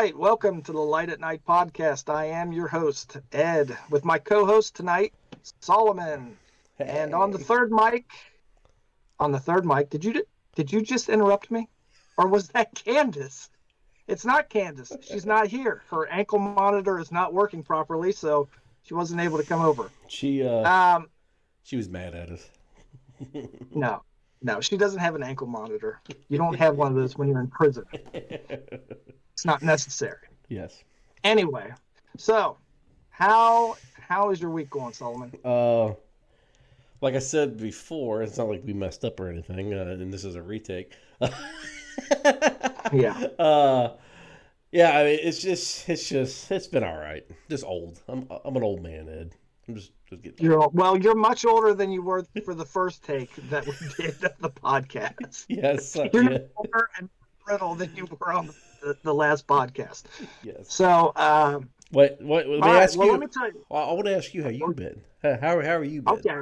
right, welcome to the Light at Night podcast. I am your host, Ed, with my co-host tonight, Solomon. Hey. And on the third mic, did you just interrupt me? Or was that Candice? It's not Candice. She's not here. Her ankle monitor is not working properly, so she wasn't able to come over. She Um, she was mad at us. no, no, she doesn't have an ankle monitor. You don't have one of those when you're in prison. It's not necessary. Yes. Anyway, so how is your week going, Solomon? Like I said before, it's not like we messed up or anything, and this is a retake. Yeah. Yeah. I mean, it's been all right. Just old. I'm an old man, Ed. I'm just getting. You're much older than you were for the first take that we did of the podcast. Yes. You're Yeah. older and brittle than you were on the last podcast. Yes. So, What? Let me all right, ask well, you. let me tell you. I want to ask you how you've been. How are you been? Okay.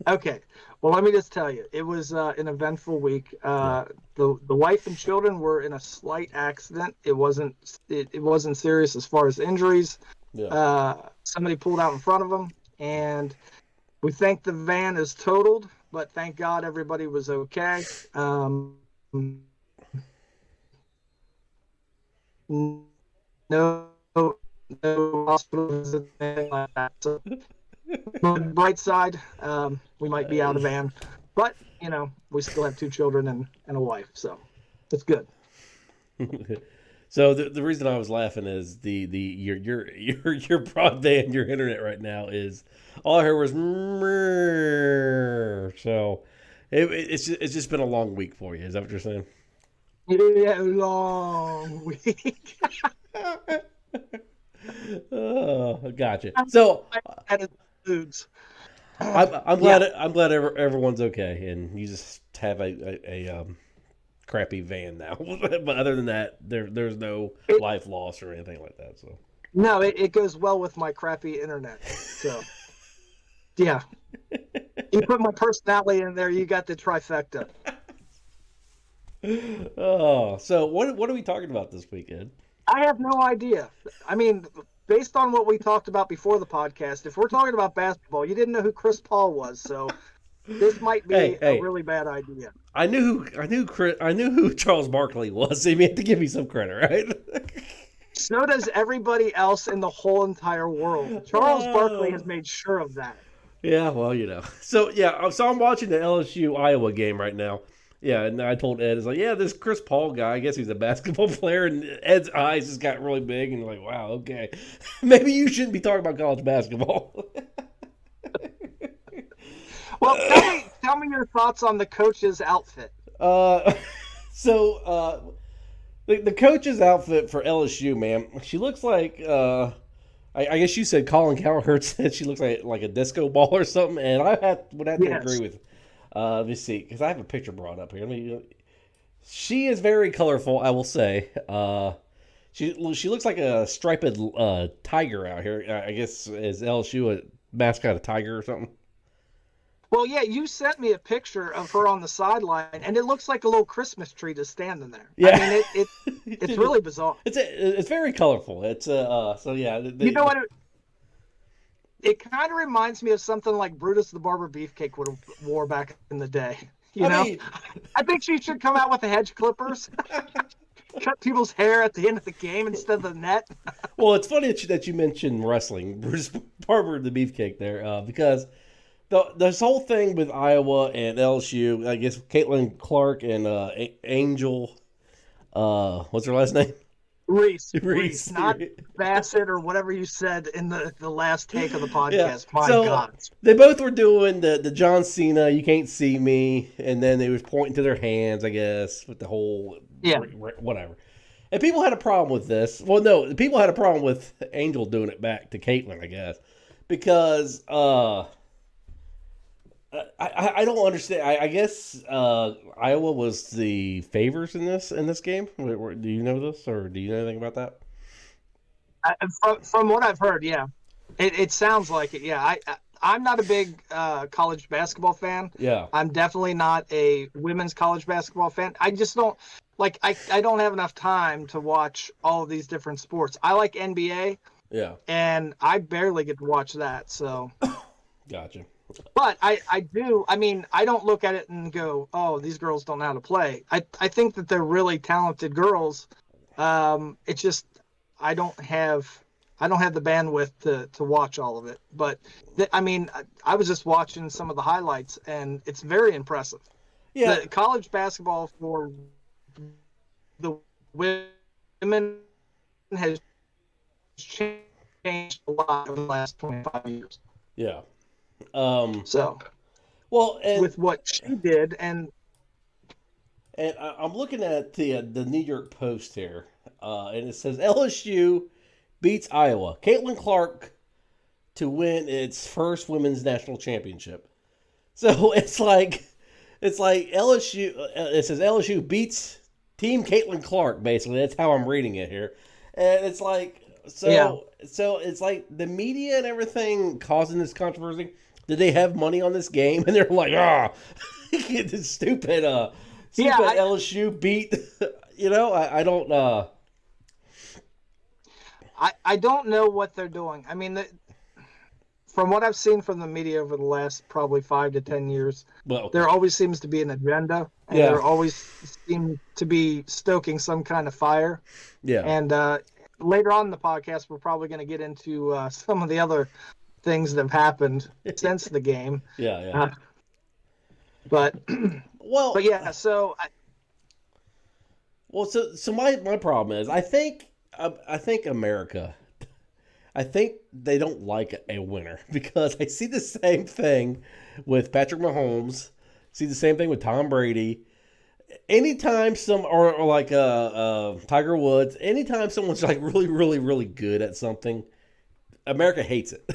Okay. Well, let me just tell you, it was an eventful week. Yeah. The wife and children were in a slight accident. It wasn't serious as far as injuries. Yeah. Somebody pulled out in front of them, and we think the van is totaled, but thank God everybody was okay. No hospital visit, anything like that. So, on the bright side, we might be out of van, but we still have two children and a wife, so it's good. So the reason I was laughing is your broadband, your internet right now is all I heard was "mrrr." So it's just been a long week for you. Is that what you're saying? Yeah, long week. Oh, gotcha. So Foods. I'm Yeah. glad everyone's okay, and you just have a crappy van now. But other than that, there's no life loss or anything like that. So No, it goes well with my crappy internet. So, yeah. You put my personality in there, you got the trifecta. oh, so what are we talking about this weekend? I have no idea. I mean, based on what we talked about before the podcast, if we're talking about basketball, you didn't know who Chris Paul was, so this might be a Hey, really bad idea. I knew who Charles Barkley was. So you have to give me some credit, right? So does everybody else in the whole entire world. Charles Barkley has Oh. made sure of that. Yeah, well, So yeah, so I'm watching the LSU Iowa game right now. Yeah, and I told Ed, it's like, yeah, this Chris Paul guy, I guess he's a basketball player, and Ed's eyes just got really big, and like, wow, okay, maybe you shouldn't be talking about college basketball. Well, tell me your thoughts on the coach's outfit. uh, the coach's outfit for LSU, man, she looks like I guess you said Colin Cowherd said she looks like a disco ball or something, and would have to agree Yes. with. Let me see, because I have a picture brought up here. She is very colorful, I will say. She looks like a striped tiger out here. I guess is LSU a mascot, a tiger or something? Well, yeah, you sent me a picture of her on the sideline, and it looks like a little Christmas tree just standing there. I Yeah, mean, it's really bizarre. it's very colorful. It's so yeah. You know what? It kind of reminds me of something like Brutus the Barber Beefcake would have wore back in the day. I mean, I think she should come out with the hedge clippers, cut people's hair at the end of the game instead of the net. well, it's funny that you mentioned wrestling, Bruce Barber the Beefcake there, because this whole thing with Iowa and LSU, I guess Caitlin Clark and Angel, what's her last name? Reese, not Bassett or whatever you said in the last take of the Yeah. podcast. My So God. they both were doing the John Cena, you can't see me, and then they was pointing to their hands, I guess, with the whole Yeah. whatever. And people had a problem with this. Well, no, people had a problem with Angel doing it back to Caitlin, I guess, because I don't understand. I guess Iowa was the favors in this game. Do you know this, or do you know anything about that? From what I've heard, yeah, it sounds like it. Yeah, I'm not a big college basketball fan. Yeah. I'm definitely not a women's college basketball fan. I just don't. like I don't have enough time to watch all of these different sports. I like NBA, Yeah, and I barely get to watch that. So, gotcha. but I do. I mean, I don't look at it and go, "Oh, these girls don't know how to play." I think that they're really talented girls. It's just I don't have I don't have the bandwidth to watch all of it. But I mean, I was just watching some of the highlights, and it's very impressive. Yeah, The college basketball for the women has changed a lot over the last 25 years. yeah. Um, So well, with what she did, and I'm looking at the New York Post here, and it says LSU beats Iowa. Caitlin Clark to win its first women's national championship. So it's like LSU. It says LSU beats Team Caitlin Clark. Basically, that's how I'm reading it here, and it's like yeah, so it's like the media and everything causing this controversy. Did they have money on this game? And they're like, this stupid yeah, stupid LSU beat. I don't. I don't know what they're doing. I mean, from what I've seen from the media over the last probably 5 to 10 years, Well, there always seems to be an agenda, and yeah, there always seem to be stoking some kind of fire. yeah, And later on in the podcast, we're probably going to get into some of the other things that have happened since the game. yeah, yeah. Uh, but but Well, yeah, so so my problem is I think America. I think they don't like a winner because I see the same thing with Patrick Mahomes. See the same thing with Tom Brady. Anytime or like Tiger Woods. Anytime someone's like really really really good at something, America hates it,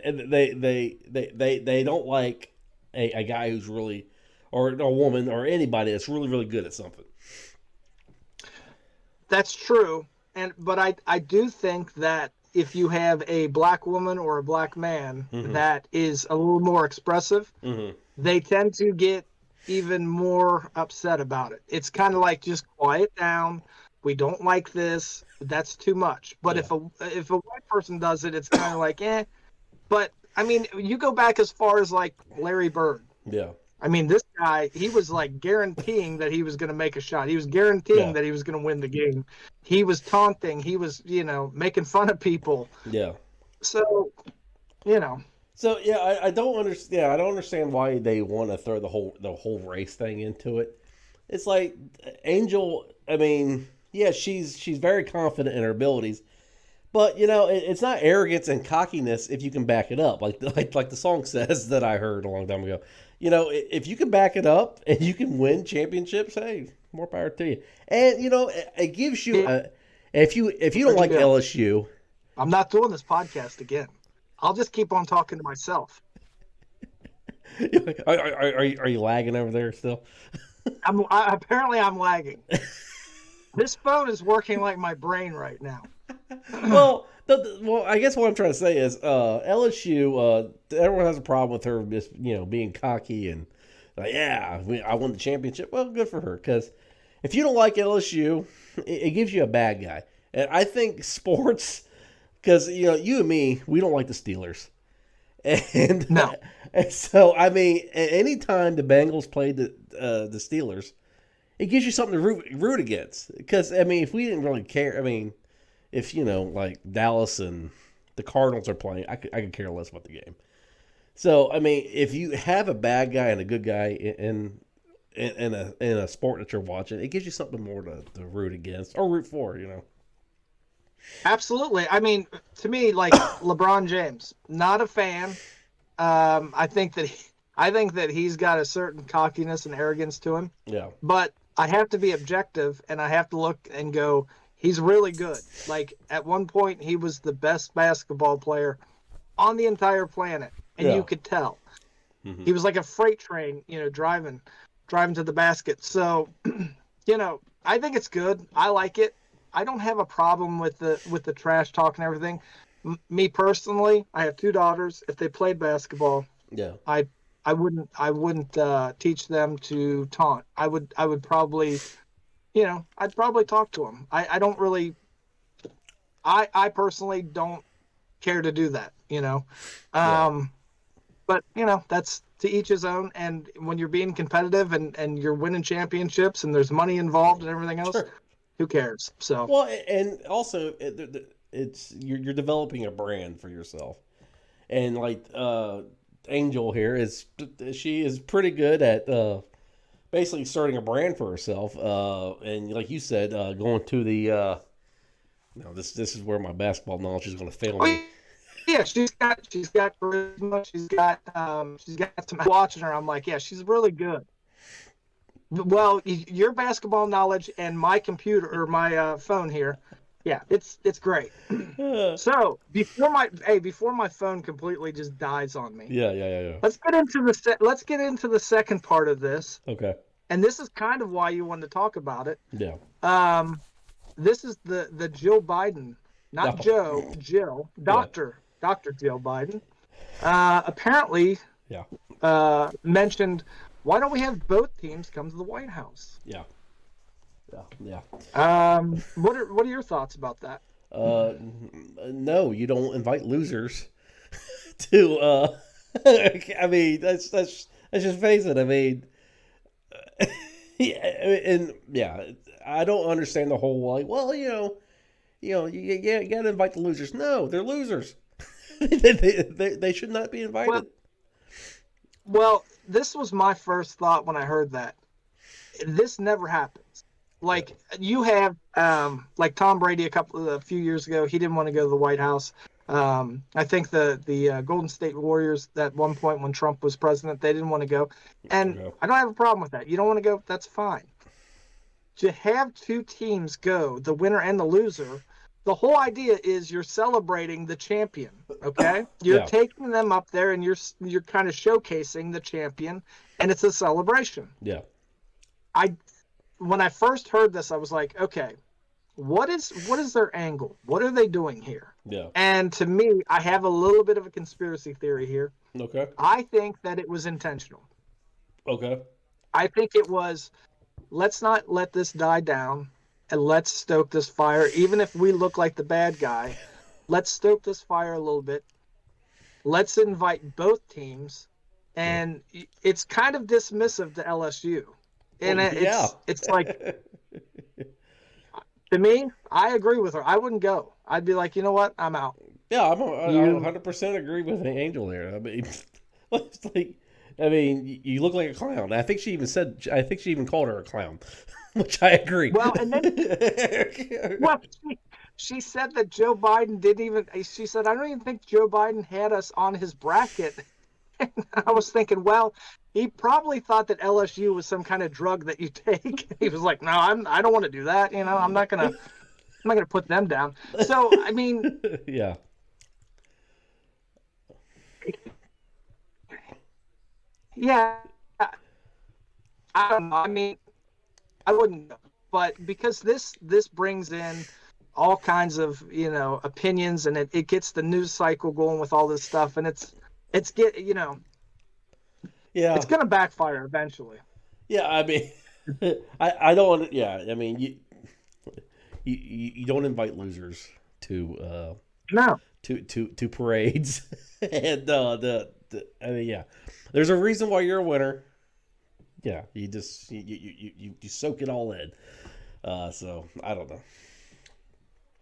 and they don't like a guy who's really or a woman or anybody that's really really good at something. that's true. But I do think that if you have a black woman or a black man Mm-hmm. that is a little more expressive, Mm-hmm. they tend to get even more upset about it. It's kind of like just quiet down. We don't like this. That's too much. But Yeah. if a white person does it, it's kind of like eh. But I mean, you go back as far as like Larry Bird. Yeah. I mean, this guy, he was like guaranteeing that he was going to make a shot. He was guaranteeing Yeah. that he was going to win the game. He was taunting. He was, making fun of people. Yeah. So, you know, So yeah, I don't understand. Yeah, I don't understand why they want to throw the whole race thing into it. It's like Angel. I mean, yeah, she's very confident in her abilities, but it's not arrogance and cockiness if you can back it up, like the song says that I heard a long time ago. If you can back it up and you can win championships, hey, more power to you. And it gives you a if you don't like yeah, LSU. I'm not doing this podcast again. I'll just keep on talking to myself. Are you lagging over there still? Apparently I'm lagging. This phone is working like my brain right now. Well, I guess what I'm trying to say is LSU. Everyone has a problem with her just being cocky and yeah, I won the championship. Well, good for her because if you don't like LSU, it gives you a bad guy. And I think sports because you and me, we don't like the Steelers, and, No. and so I mean, anytime the Bengals played the Steelers, it gives you something to root against. Because I mean, if we didn't really care, I mean, if like Dallas and the Cardinals are playing, I could care less about the game. So I mean, if you have a bad guy and a good guy in a sport that you're watching, it gives you something more to root against or root for. Absolutely. I mean, to me, like LeBron James, not a fan. I think that he's got a certain cockiness and arrogance to him. Yeah. But I have to be objective, and I have to look and go, he's really good. Like at one point, he was the best basketball player on the entire planet, and Yeah. you could tell. Mm-hmm. He was like a freight train, driving to the basket. So, I think it's good. I like it. I don't have a problem with the trash talk and everything. Me personally, I have two daughters. If they played basketball, Yeah. I wouldn't teach them to taunt. I would probably I'd probably talk to him. I don't really, I personally don't care to do that, Yeah. Um, but that's to each his own. And when you're being competitive and you're winning championships and there's money involved and everything else, Sure. who cares? So Well, and also it's you're developing a brand for yourself, and like Angel here is she is pretty good at basically starting a brand for herself, and like you said, going to the no, this is where my basketball knowledge is going to fail me. oh, yeah, she's got charisma. She's got some watching her. I'm like, yeah, she's really good. Well, your basketball knowledge and my computer or my phone here, yeah, it's great. Yeah, So before my phone completely just dies on me, yeah, yeah. let's get into the second part of this, Okay. and this is kind of why you wanted to talk about it. Yeah. Um, this is the Jill Biden, not No. Joe, Jill, Yeah. Doctor Jill Biden. Apparently Yeah. mentioned, why don't we have both teams come to the White House? Yeah. Yeah. Yeah. What are your thoughts about that? Uh, no, you don't invite losers to. I mean, that's just face it. I mean, yeah, and yeah, I don't understand the whole like. Well, you got to invite the losers. No, they're losers. They should not be Well, invited. well, this was my first thought when I heard that. This never happens. Yeah. Like you have, like Tom Brady a few years ago, he didn't want to go to the White House. I think the Golden State Warriors at one point when Trump was president, they didn't want to go, and Okay. I don't have a problem with that. You don't want to go, that's fine. To have two teams go, the winner and the loser, the whole idea is you're celebrating the champion. Okay, you're Yeah. taking them up there and you're kind of showcasing the champion, and it's a celebration. Yeah. I When I first heard this, I was like, okay, what is their angle? What are they doing here? Yeah. And to me, I have a little bit of a conspiracy theory here. Okay. I think that it was intentional. Okay. I think it was, let's not let this die down and let's stoke this fire. Even if we look like the bad guy, let's stoke this fire a little bit. Let's invite both teams. Yeah. And it's kind of dismissive to LSU. Well, And yeah. it's like, to me, I agree with her. I wouldn't go. I'd be like, you know what? I'm out. Yeah, I You 100% agree with Angel there. I mean, it's like, I mean, you look like a clown. I think she even called her a clown, which I agree. well, and then well, she said that Joe Biden didn't even. She said, I don't even think Joe Biden had us on his bracket. And I was thinking, well, he probably thought that LSU was some kind of drug that you take. He was like, no, I don't want to do that. I'm not gonna put them down. So I mean, Yeah, yeah, I don't know. I mean, I wouldn't, but because this brings in all kinds of opinions, and it gets the news cycle going with all this stuff, and it's get you know yeah, it's gonna backfire eventually. yeah. I mean, I don't. Yeah, I mean, you don't invite losers to No, to parades, and I mean, yeah, there's a reason why you're a winner. Yeah, you just you soak it all in. So I don't know.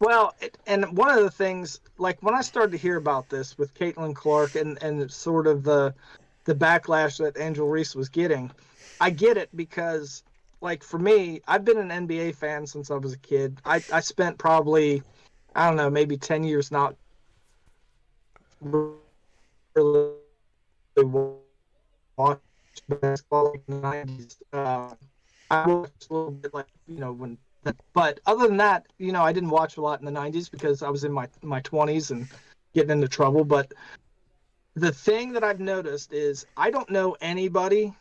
well, and one of the things, like when I started to hear about this with Caitlin Clark and sort of the backlash that Angel Reese was getting, I get it because, like for me, I've been an NBA fan since I was a kid. I spent probably, I don't know, maybe 10 years not really watch basketball in the 90s. I watched a little bit, like, but other than that, I didn't watch a lot in the 90s because I was in my 20s and getting into trouble. But the thing that I've noticed is I don't know any white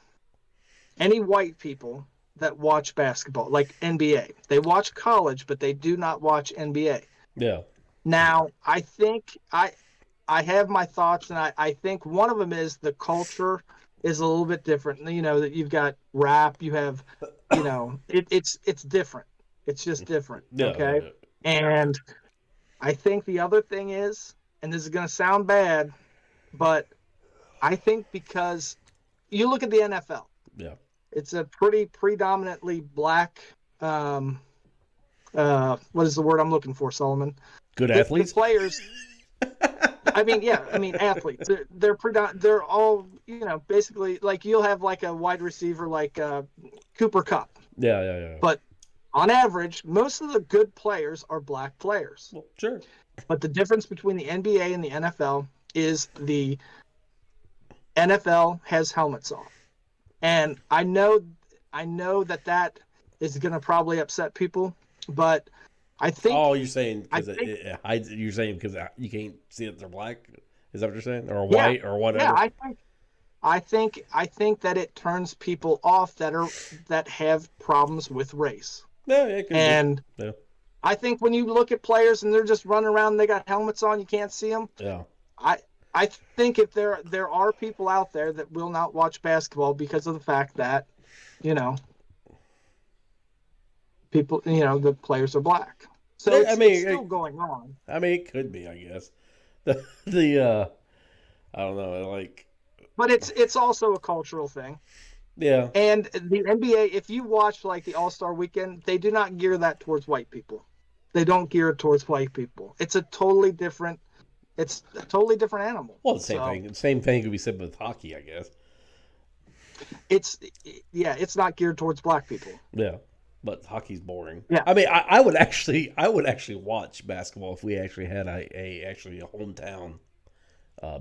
people that watch basketball, like NBA. They watch college, but they do not watch NBA. Yeah, Now, I think I have my thoughts, and I think one of them is the culture is a little bit different. You know, that you've got rap, you have, you know, it's different. It's just different. Yeah, Okay. yeah. And I think the other thing is, and this is going to sound bad, but I think because you look at the NFL, Yeah. it's a pretty predominantly black. What is the word I'm looking for, Solomon? Good The athletes. players. I mean, yeah. I mean, athletes. They're all, you know, basically like you'll have like a wide receiver like Cooper Kupp, Yeah, yeah, yeah. but on average, most of the good players are black players. Well, sure. But the difference between the NBA and the NFL is the NFL has helmets on, and I know that is going to probably upset people, but I think Oh, you're saying I because think it hides. You're saying because you can't see that they're black. Is that what you're saying, or yeah, white, or yeah, whatever? I think that it turns people off that have problems with race. Yeah, yeah, it could be. And Yeah, I think when you look at players and they're just running around, and they got helmets on, you can't see them. yeah. I I think if there are people out there that will not watch basketball because of the fact that, you know, people, you know, the players are black. So I it's mean, still going on. I mean, it could be. I guess the I don't know. Like, But it's also a cultural thing. yeah. And the NBA, if you watch like the All-Star weekend, they do not gear that towards white people. They don't gear it towards white people. It's a totally different animal. Well, the same thing. Same thing could be said with hockey, I guess. It's not geared towards black people. Yeah, but hockey's boring. Yeah. I mean, I would actually watch basketball if we actually had a hometown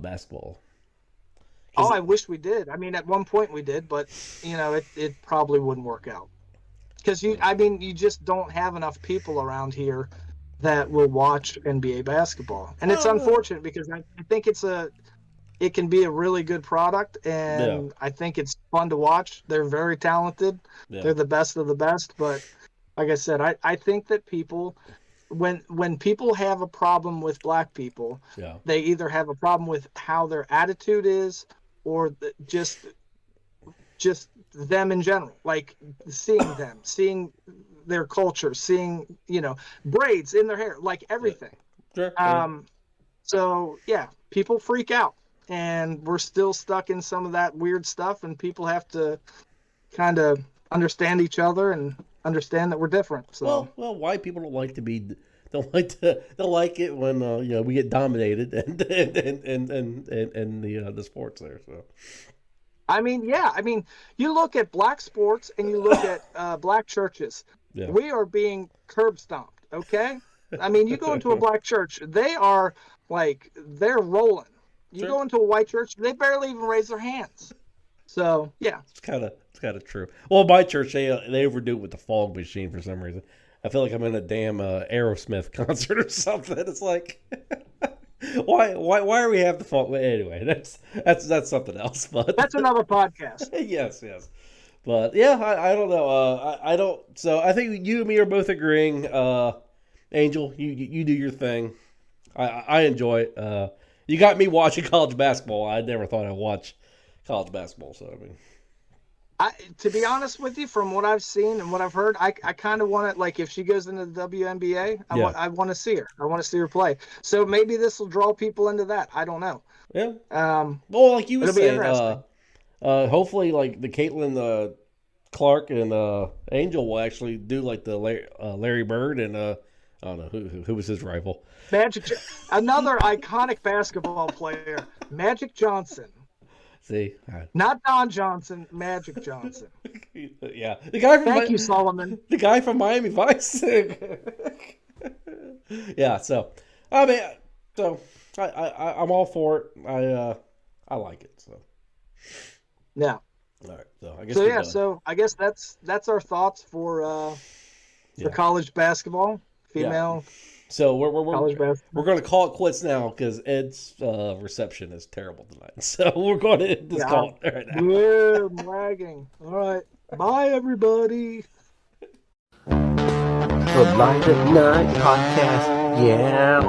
basketball. Oh, I wish we did. I mean, at one point we did, but you know, it probably wouldn't work out because you just don't have enough people around here that will watch NBA basketball, and it's unfortunate because I think it can be a really good product, and I think it's fun to watch. They're very talented. Yeah. They're the best of the best, but like I said, I think that people, when people have a problem with black people, they either have a problem with how their attitude is or just them in general, like seeing their culture, seeing, you know, braids in their hair, like everything. Sure. So yeah, people freak out, and we're still stuck in some of that weird stuff, and people have to kind of understand each other and understand that we're different. So well, white people don't like it when you know, we get dominated and the sports there. So I mean, you look at black sports and you look at black churches. Yeah. We are being curb stomped. Okay, I mean, you go into a black church, they are like they're rolling. You go into a white church, they barely even raise their hands. So yeah, it's kind of true. Well, my church they overdo it with the fog machine for some reason. I feel like I'm in a damn Aerosmith concert or something. It's like, why are we have the fog? Well, anyway, that's something else. But that's another podcast. yes. But yeah, I don't know. I don't. So I think you and me are both agreeing. Angel, you do your thing. I enjoy it. You got me watching college basketball. I never thought I'd watch college basketball. So I mean, to be honest with you, from what I've seen and what I've heard, I kind of want to, like, if she goes into the WNBA, I want to see her. I want to see her play. So maybe this will draw people into that. I don't know. Yeah. Well, like you were saying, hopefully, like the Caitlin Clark and Angel will actually do like the Larry Bird and I don't know who was his rival. Another iconic basketball player, Magic Johnson. See, not Don Johnson, Magic Johnson. Yeah, the guy from Thank you, Solomon. The guy from Miami Vice. Yeah, so I mean, so I'm all for it. I like it. So yeah. All right. So I guess. So I guess that's our thoughts for college basketball, female. Yeah. So we're going to call it quits now because Ed's reception is terrible tonight. So we're going to end this call right now. Yeah, I'm lagging. All right. Bye, everybody. The Light at Night Podcast. Yeah.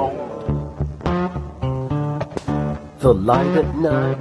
The Light at Night